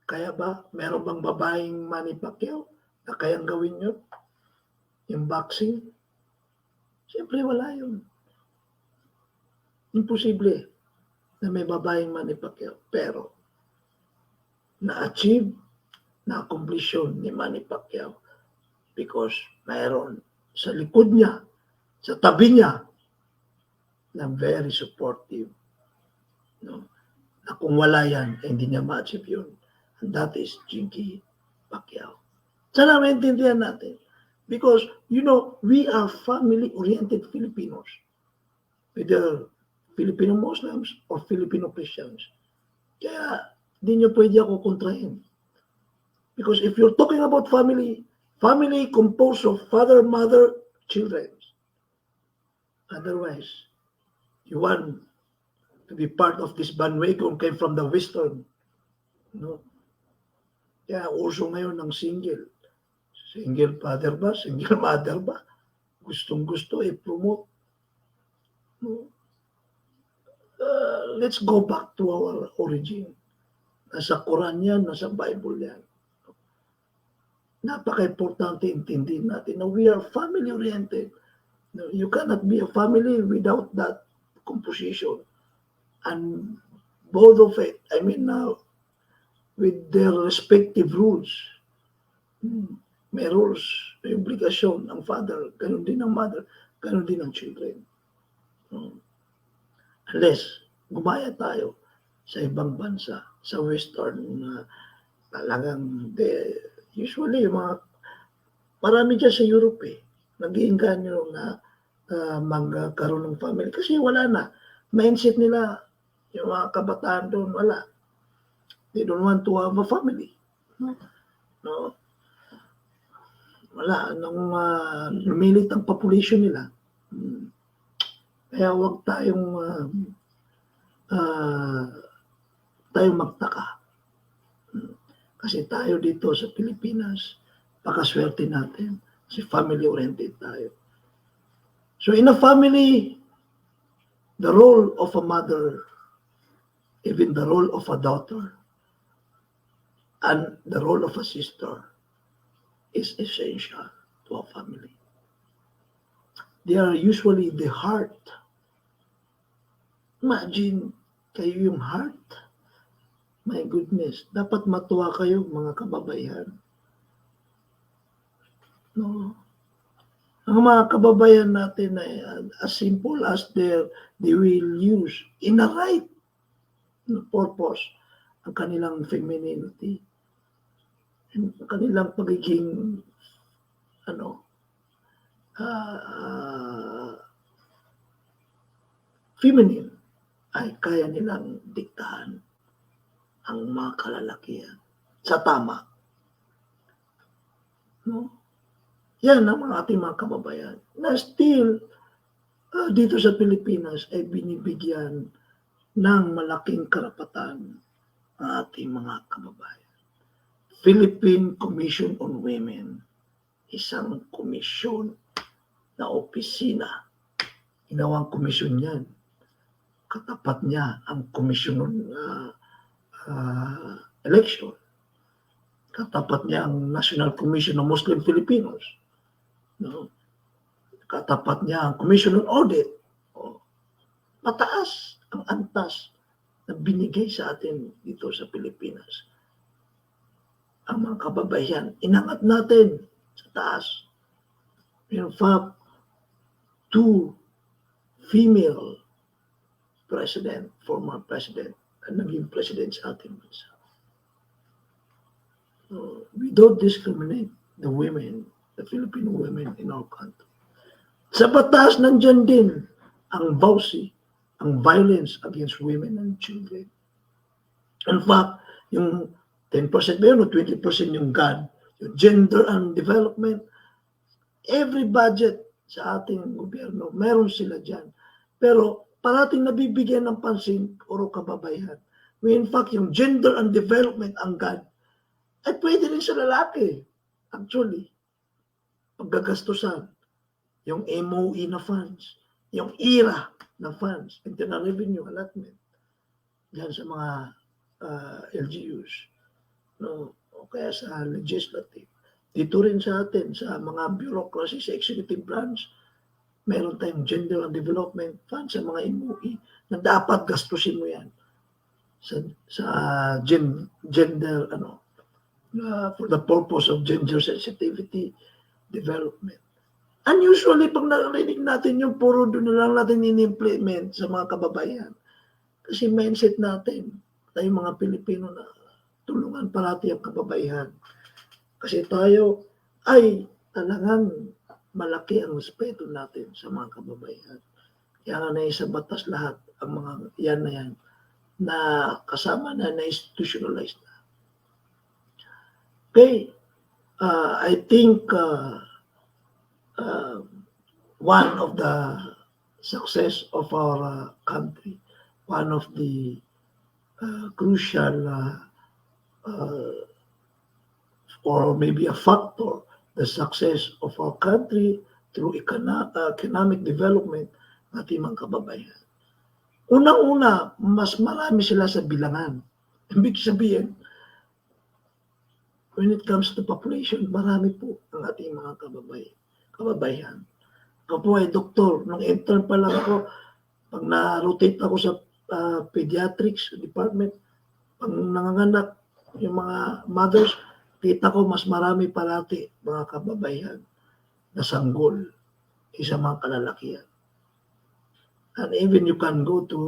Kaya ba, meron bang babaeng Manny Pacquiao na kayang gawin yun? Yung boxing? Siyempre wala yun. Imposible na may babaeng Manny Pacquiao. Pero, na-achieve, na-accomplish yun ni Manny Pacquiao because mayroon sa likod niya, sa tabi niya, na very supportive. No? Na kung wala yan, hindi niya ma-achieve yun. And that is Jinky Pacquiao. Sana maintindihan natin. Because, we are family-oriented Filipinos. Whether Filipino Muslims or Filipino Christians. Kaya, di nyo pwede ako kontrahin. Because if you're talking about family composed of father, mother, children. Otherwise, you want to be part of this bandwagon came from the Western. No? Kaya uso ngayon ng single. Single father ba? Single mother ba? Gustong-gusto i-promote. No? Let's go back to our origin. Nasa Quran yan, nasa Bible yan. Napaka-importante intindihin natin na we are family-oriented. You cannot be a family without that composition. And both of it, with their respective rules. May rules, may obligasyon ang father, ganun din ang mother, ganun din ang children. Unless gumaya tayo sa ibang bansa, sa Western, talagang usually marami dyan sa Europe nag-iinganyo na magkaroon ng family kasi wala na. Mindset nila, yung mga kabataan doon, wala. They don't want to have a family. No? Wala. Nung lumilit ang population nila. Kaya huwag tayong magtaka. Kasi tayo dito sa Pilipinas, pakaswerte natin. Kasi family-oriented tayo. So in a family, the role of a mother, even the role of a daughter, and the role of a sister is essential to a family. They are usually the heart. Imagine kayo yung heart. My goodness, dapat matuwa kayo mga kababayan. No. Ang mga kababayan natin ay as simple as they will use in a right purpose ang kanilang femininity. Ang kanilang pagiging feminine ay kaya nilang diktahan ang mga kalalakihan sa tama. No? Yan ang mga ating mga kababayan na still dito sa Pilipinas ay binibigyan ng malaking karapatan ang ating mga kababayan. Philippine Commission on Women, isang komisyon na opisina. Ginawang komisyon yan. Katapat niya ang komisyon on election. Katapat niya ang National Commission of Muslim Filipinos. No? Katapat niya ang Commission on Audit. Mataas ang antas na binigay sa atin dito sa Pilipinas. Ang mga kababayan, inangat natin sa taas. In fact, 2 female president, former president, na naging president sa ating bansa. We don't discriminate the women, the Filipino women in our country. Sa batas nandyan din ang VAUSI, ang violence against women and children. In fact, yung 10% ba yun o 20% yung God, yung gender and development, every budget sa ating gobyerno, meron sila dyan. Pero parating nabibigyan ng pansin, puro kababayan. In fact, yung gender and development, ang God, ay pwede rin sa lalaki. Actually, paggagastusan, yung MOE na funds, yung IRA na funds, Internal Revenue Allotment, dyan sa mga LGUs, no? O kaya sa legislative. Dito rin sa atin, sa mga bureaucracy, sa executive branch, meron tayong gender and development fund sa mga MOE na dapat gastusin mo yan sa gender, for the purpose of gender sensitivity development. Unusually, pag narinig natin yung puro doon na lang natin in-implement sa mga kababayan. Kasi mindset natin, tayong mga Pilipino na tulungan parati ang kababayan. Kasi tayo ay talagang malaki ang respeto natin sa mga kababayan. Kaya nga naisa batas lahat ang mga yan na yan na kasama na institutionalized na. Okay, I think one of the success of our country, one of the crucial or maybe a factor, the success of our country through economic development ng ating mga kababayan. Unang-una, mas marami sila sa bilangan. Ibig sabihin, when it comes to population, marami po ang ating mga kababayan. Ako po ay doktor. Nung intern pa lang ako, pag na-rotate ako sa pediatrics department, pag nanganganak yung mga mothers, kita ko mas marami parati mga kababayan na sanggol sa mga kalalakihan. And even you can go to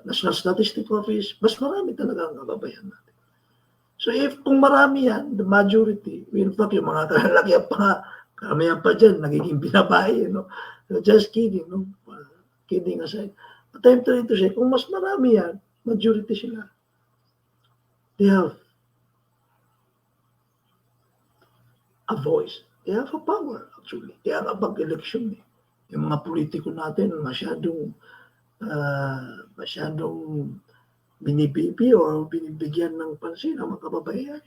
National Statistics Office, mas marami talaga ang kababayan natin. So if kung marami yan, the majority, in fact, yung mga kalalakihan pa, karamihan pa dyan, nagiging binabae, no? So just kidding, no? Kidding aside. But I'm trying to say, kung mas marami yan, majority sila. They have a voice. They have a power, actually. Kaya kapag election, yung mga politiko natin masyadong binibibi o binibigyan ng pansin ang mga kababayan.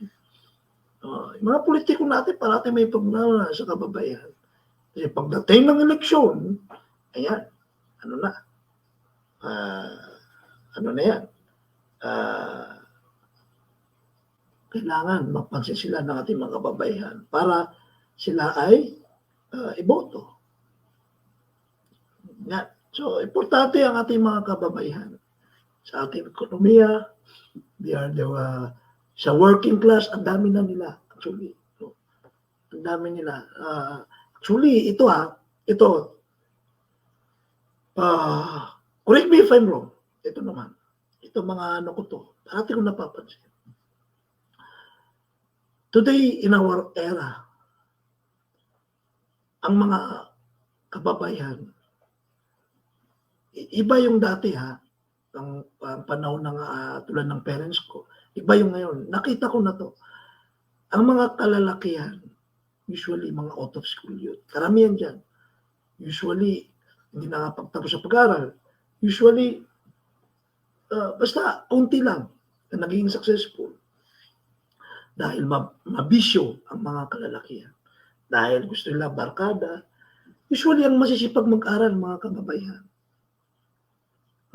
Yung mga politiko natin parati may pagmana sa kababayan. Kasi pagdating ng eleksyon, ayan, kailangan mapansin sila ng ating mga kababayan para sila ay iboto. Yan. So, importante ang ating mga kababayan sa ating ekonomiya. They are sa working class, ang dami na nila. Actually, no? Ang dami nila. Actually, ito, correct me if I'm wrong. Ito naman. Ito mga ko to. Parati ko napapansin. Today, in our era, ang mga kababayan, iba yung dati ang panahon ng tulad ng parents ko, iba yung ngayon. Nakita ko na to. Ang mga kalalakihan, usually mga out of school youth, karamihan dyan, usually hindi nakapagtapos sa pag-aral, usually basta unti lang na naging successful dahil mabisyo ang mga kalalakihan. Dahil gusto nila barkada, usually ang masisipag mag-aral mga kababayan.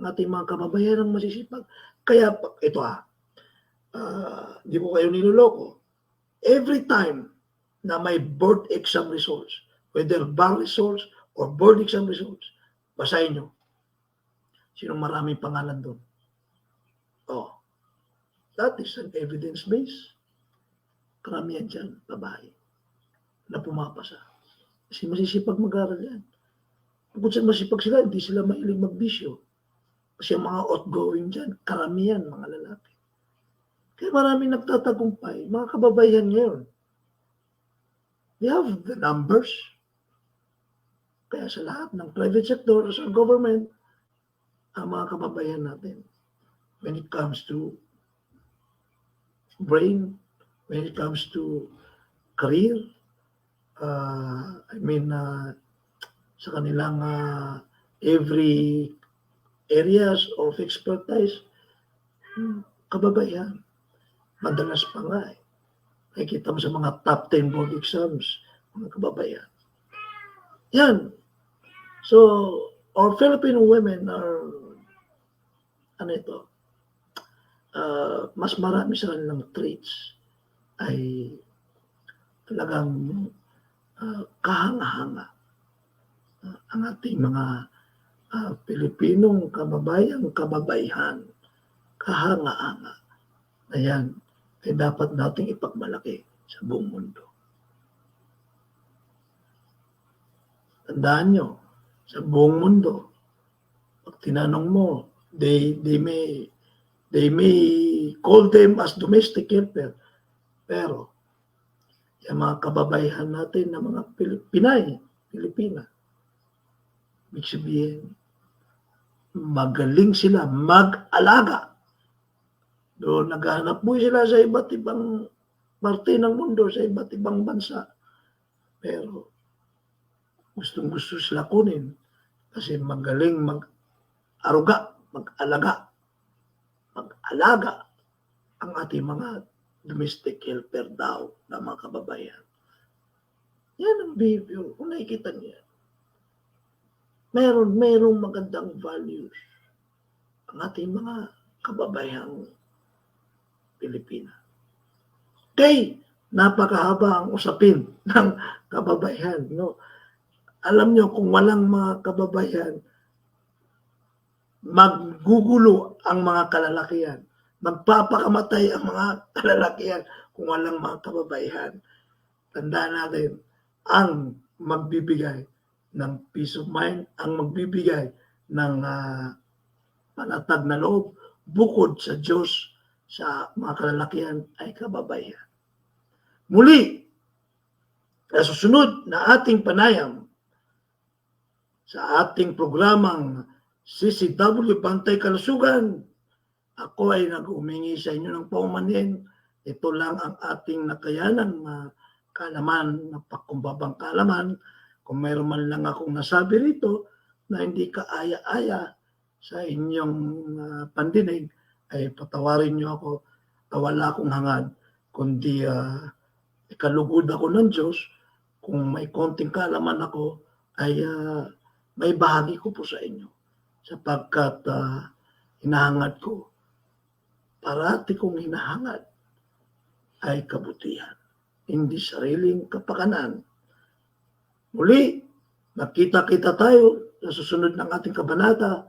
Ang ating mga kababayan ang masisipag. Kaya ito di ko kayo niloloko. Every time na may board exam results, whether bar results or board exam results, basahin nyo. Sinong maraming pangalan doon? That is an evidence base. Karamihan dyan, babae, na pumapasa. Kasi masisipag mag-aral yan. Kung saan masipag sila, hindi sila mailing magbisyo. Kasi ang mga outgoing dyan, karamihan mga lalaki. Kaya maraming nagtatagumpay, mga kababayan ngayon. They have the numbers. Kaya sa lahat ng private sector, sa government, ang mga kababayan natin, when it comes to brain when it comes to career. Sa kanilang every areas of expertise, kababaihan. Madalas pa nga eh. Nakikita mo sa mga top 10 board exams, mga kababaihan. Yan. So, our Filipino women are, mas marami sa kanilang traits ay talagang kahanga-hanga. Ang ating mga Pilipinong kababaihan, kahanga-hanga. Ayan, ay dapat nating ipagmalaki sa buong mundo. Tandaan nyo, sa buong mundo, pag tinanong mo, they may call them as domestic helper, pero yung mga kababaihan natin na mga Pilipina, ibig sabihin, magaling sila mag-alaga. Doon naghahanap mo sila sa iba't ibang parte ng mundo, sa iba't ibang bansa. Pero gustong-gusto sila kunin kasi magaling mag-aruga, mag-alaga ang ating mga domestic helper daw na mga kababaihan. Yan ang behavior. Kung nakikita niya, merong magandang values ang ating mga kababayang Pilipina. Okay, napakahaba ang usapin ng kababaihan. No? Alam nyo, kung walang mga kababaihan, maggugulo ang mga kalalakihan. Magpapakamatay ang mga kalalakihan kung walang mga kababaihan. Tandaan natin, ang magbibigay ng peace of mind, ang magbibigay ng panatag na loob, bukod sa Diyos, sa mga kalalakihan ay kababaihan. Muli, sa susunod na ating panayam, sa ating programang CCW Bantay Kalusugan, ako ay nag-umingi sa inyo ng paumanhin. Ito lang ang ating nakayanang kalaman, napakumbabang kalaman. Kung mayroon man lang akong nasabi rito na hindi kaaya-aya sa inyong pandinig, ay patawarin niyo ako. Wala akong hangad, kundi ikalugod ako ng Diyos. Kung may konting kalaman ako, ay may bahagi ko po sa inyo. Sapagkat hinahangad ko, parati kong hinahangad ay kabutihan, hindi sariling kapakanan. Muli, nakita-kita tayo sa susunod ng ating kabanata,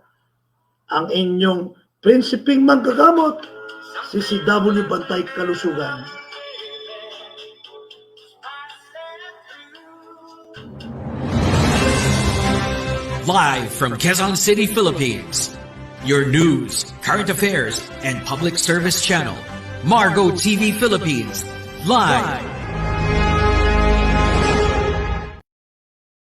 ang inyong prinsiping manggagamot, CCW Bantay Kalusugan. Live from Quezon City, Philippines. Your news, current affairs, and public service channel, Margo TV Philippines. Live